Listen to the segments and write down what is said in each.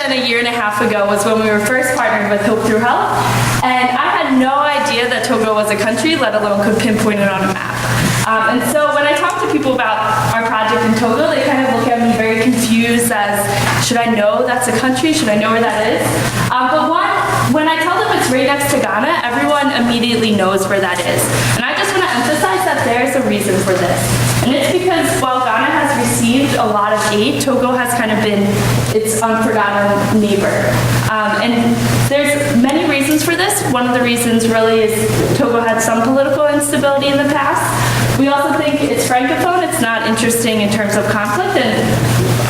than a year and a half ago was when we were first partnered with Hope Through Health, and I had no idea that Togo was a country, let alone could pinpoint it on a map. And so when I talk to people about our project in Togo, they kind of look at me very confused as, should I know that's a country? Should I know where that is? But when I tell them it's right next to Ghana, everyone immediately knows where that is. And I just want to emphasize that there's a reason for this. And it's because while Ghana has received a lot of aid, Togo has kind of been its unforgotten neighbor. And there's many reasons for this. One of the reasons really is Togo had some political instability in the past. We also think it's francophone, it's not interesting in terms of conflict, and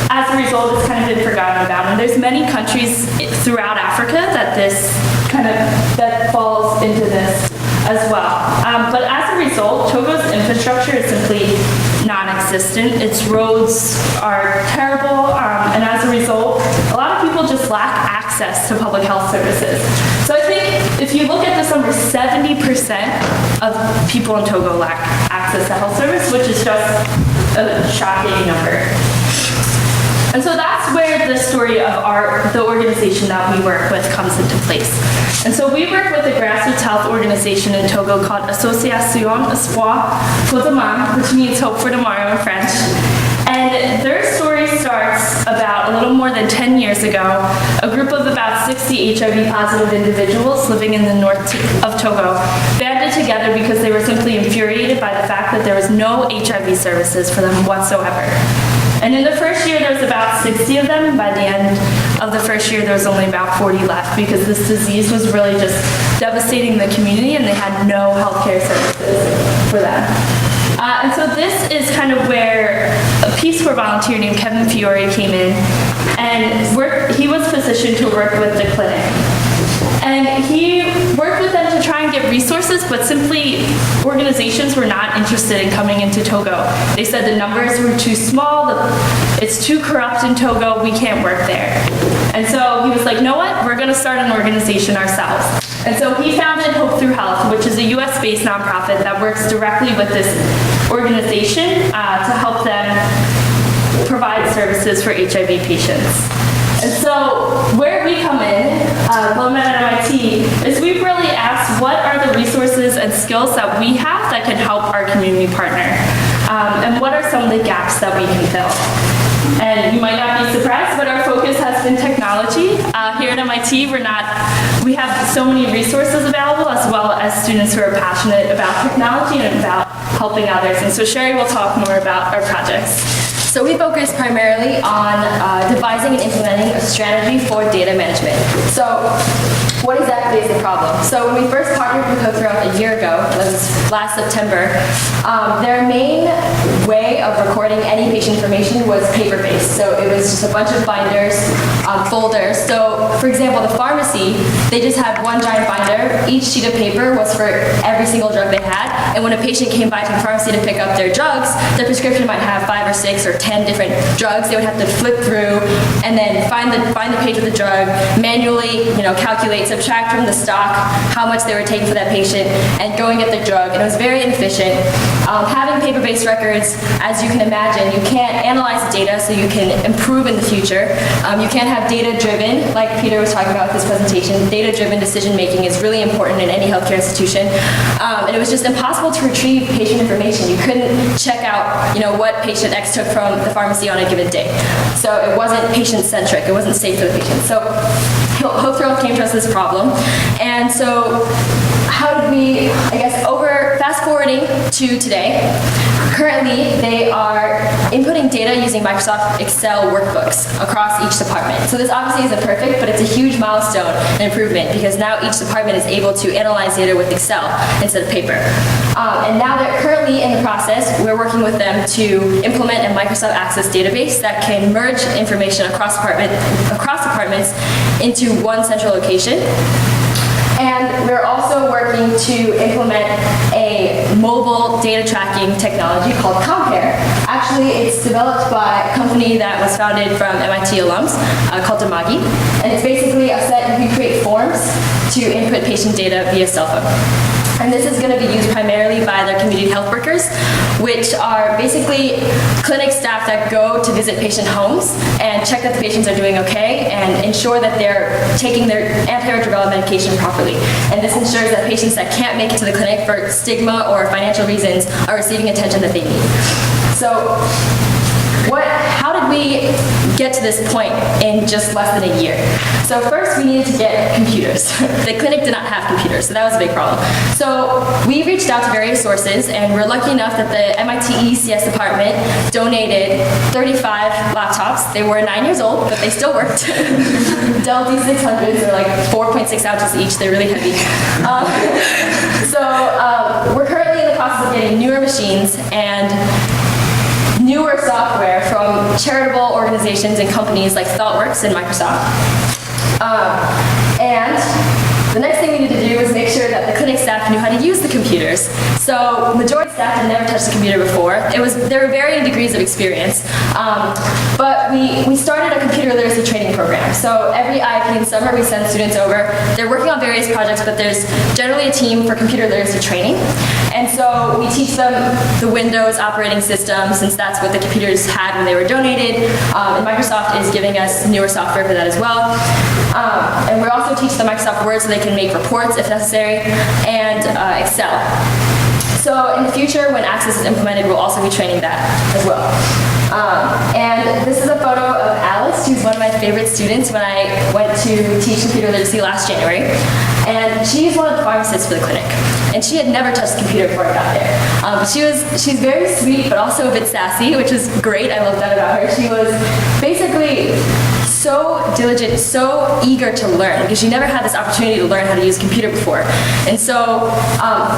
as a result, it's kind of been forgotten about. And there's many countries throughout Africa that falls into this as well. But as a result, Togo's infrastructure is simply non-existent. Its roads are terrible, and as a result, a lot of people just lack access to public health services. So I think if you look at this number, 70% of people in Togo lack access to health service, which is just a shocking number. And so that's where the story of the organization that we work with comes into place. And so we work with a grassroots health organization in Togo called Association Espoir pour Demain, which means Hope for Tomorrow in French. And their story starts about a little more than 10 years ago. A group of about 60 HIV-positive individuals living in the north of Togo banded together because they were simply infuriated by the fact that there was no HIV services for them whatsoever. And in the first year, there was about 60 of them, and by the end of the first year, there was only about 40 left because this disease was really just devastating the community, and they had no healthcare services for them. And so this is kind of where a Peace Corps volunteer named Kevin Fiore came in, and he was positioned to work with the clinic. And he worked with them to try and get resources, but simply organizations were not interested in coming into Togo. They said the numbers were too small, it's too corrupt in Togo, we can't work there. And so he was like, you know what, we're going to start an organization ourselves. And so he founded Hope Through Health, which is a US-based nonprofit that works directly with this organization to help them provide services for HIV patients. And so where we come in, GlobeMed at MIT, is we've really asked what are the resources and skills that we have that can help our community partner? And what are some of the gaps that we can fill? And you might not be surprised, but our focus has been technology. Here at MIT, we have so many resources available, as well as students who are passionate about technology and about helping others. And so Sherry will talk more about our projects. So we focus primarily on devising and implementing a strategy for data management. So what exactly is the problem? So when we first partnered with Hope Through Health a year ago, it was last September, their main way of recording any patient information was paper-based. So it was just a bunch of binders, folders. So for example, the pharmacy, they just had one giant binder. Each sheet of paper was for every single drug they had. And when a patient came by to the pharmacy to pick up their drugs, their prescription might have 5 or 6 or 10 different drugs. They would have to flip through and then find the page of the drug, manually, calculate, subtract from the stock how much they were taking for that patient, and go and get the drug. And it was very inefficient. Having paper-based records, as you can imagine, you can't analyze data so you can improve in the future. You can't have data-driven, like Peter was talking about with this presentation. Data-driven decision-making is really important in any healthcare institution. And it was just impossible to retrieve patient information. You couldn't check out, what patient X took from the pharmacy on a given day. So it wasn't patient-centric. It wasn't safe for the patient. So Hope Through Health came to us this problem. And so how did we, fast forwarding to today, currently they are inputting data using Microsoft Excel workbooks across each department. So this obviously isn't perfect, but it's a huge milestone and improvement because now each department is able to analyze data with Excel instead of paper. And now they're currently in the process, we're working with them to implement a Microsoft Access database that can merge information across departments into one central location. And we're also working to implement a mobile data tracking technology called Compare. Actually, it's developed by a company that was founded from MIT alums called Damagi. And it's basically a set, you can create forms to input patient data via cell phone. And this is going to be used primarily by their community health workers, which are basically clinic staff that go to visit patient homes and check that the patients are doing okay and ensure that they're taking their antiretroviral medication properly. And this ensures that patients that can't make it to the clinic for stigma or financial reasons are receiving attention that they need. So how did we get to this point in just less than a year? So first we needed to get computers. The clinic did not have computers, so that was a big problem. So we reached out to various sources, and we're lucky enough that the MIT ECS department donated 35 laptops. They were 9 years old, but they still worked. Dell D600s are like 4.6 ounces each. They're really heavy. We're currently in the process of getting newer machines and newer software from charitable organizations and companies like ThoughtWorks and Microsoft. And the next thing we needed to do was make sure that the clinic staff knew how to use the computers. So majority of staff had never touched a computer before. There were varying degrees of experience. But we started a computer literacy training program. So every IIP in summer we send students over. They're working on various projects, but there's generally a team for computer literacy training. And so we teach them the Windows operating system, since that's what the computers had when they were donated. And Microsoft is giving us newer software for that as well. And we also teach them Microsoft Word so they can make reports if necessary, and Excel. So in the future, when Access is implemented, we'll also be training that as well. And this is a photo of Alice, who's one of my favorite students when I went to teach computer literacy last January. And she's one of the pharmacists for the clinic. And she had never touched a computer before I got there. She's very sweet, but also a bit sassy, which is great. I love that about her. She was basically so diligent, so eager to learn, because she never had this opportunity to learn how to use a computer before. And so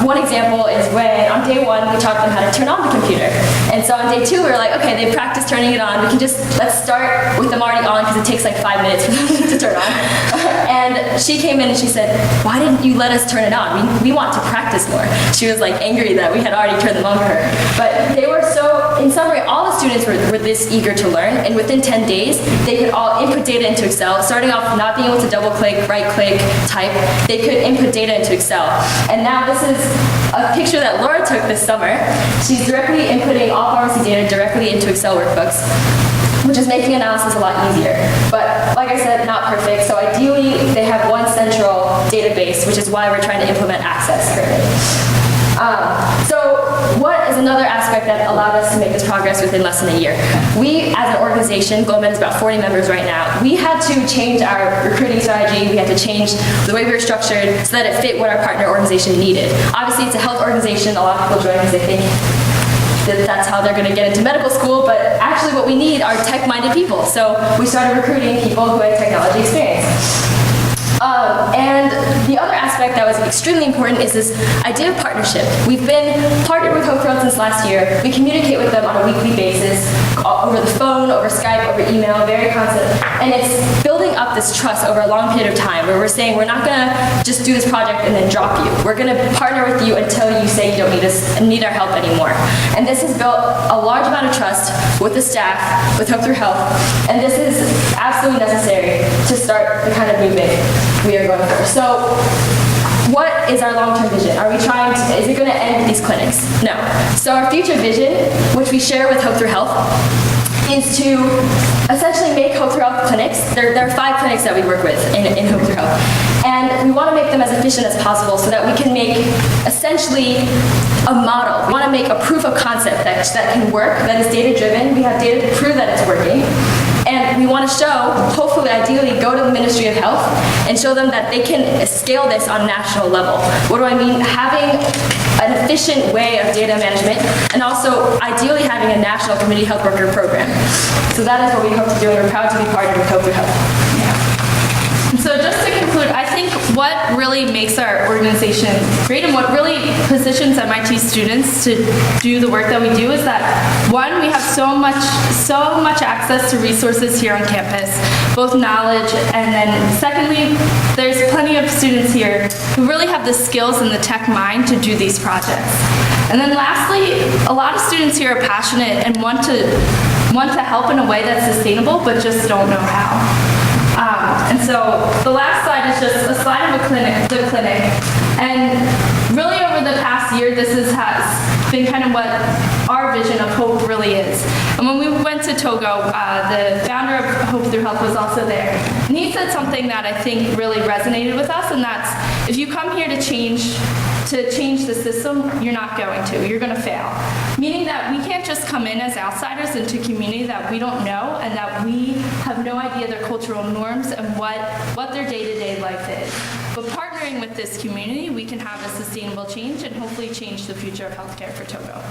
one example is when on day one we taught them how to turn on the computer. And so on day two we were like, okay, they practiced turning it on. Let's start with them already on, because it takes like 5 minutes for them to turn on. And she came in and she said, why didn't you let us turn it on? We want to practice more. She was like angry that we had already turned them on for her. But they were so, in summary, all the students were this eager to learn, and within 10 days they could all input data into Excel, starting off not being able to double click, right click, type. They could input data into Excel. And now this is a picture that Laura took this summer. She's directly inputting all pharmacy data directly into Excel workbooks, which is making analysis a lot easier. But like I said, not perfect. So ideally, they have one central database, which is why we're trying to implement Access currently. So what is another aspect that allowed us to make this progress within less than a year? We, as an organization, GlobeMed is about 40 members right now, we had to change our recruiting strategy. We had to change the way we were structured so that it fit what our partner organization needed. Obviously, it's a health organization. A lot of people join because they think that's how they're going to get into medical school, but actually what we need are tech-minded people. So we started recruiting people who had technology experience. And the other aspect that was extremely important is this idea of partnership. We've been partnered with Hope for Health since last year. We communicate with them on a weekly basis, over the phone, over Skype, over email, very constant. And it's building up this trust over a long period of time, where we're saying we're not going to just do this project and then drop you. We're going to partner with you until you say you don't need us and need our help anymore. And this has built a large amount of trust with the staff, with Hope Through Health, and this is absolutely necessary to start the kind of movement we are going for. So what is our long-term vision? Is it going to end with these clinics? No. So our future vision, which we share with Hope Through Health, is to essentially make Hope Through Health clinics. There are 5 clinics that we work with in Hope Through Health. And we want to make them as efficient as possible so that we can make essentially a model. We want to make a proof of concept that can work, that is data-driven. We have data to prove that it's working. And we want to show, hopefully, ideally, go to the Ministry of Health and show them that they can scale this on a national level. What do I mean? Having an efficient way of data management, and also ideally having a national community health worker program. So that is what we hope to do, and we're proud to be partnered with Hope Through Health. So just to conclude, I think what really makes our organization great and what really positions MIT students to do the work that we do is that, one, we have so much access to resources here on campus, both knowledge, and then secondly, there's plenty of students here who really have the skills and the tech mind to do these projects. And then lastly, a lot of students here are passionate and want to help in a way that's sustainable, but just don't know how. And so the last slide is just a slide of the clinic. And really over the past year, this has been kind of what our vision of hope really is. And when we went to Togo, the founder of Hope Through Health was also there. And he said something that I think really resonated with us, and that's, if you come here to change the system, you're not going to. You're going to fail. Meaning that we can't just come in as outsiders into a community that we don't know and that we have no idea their cultural norms and what their day-to-day life is. But partnering with this community, we can have a sustainable change and hopefully change the future of healthcare for Togo.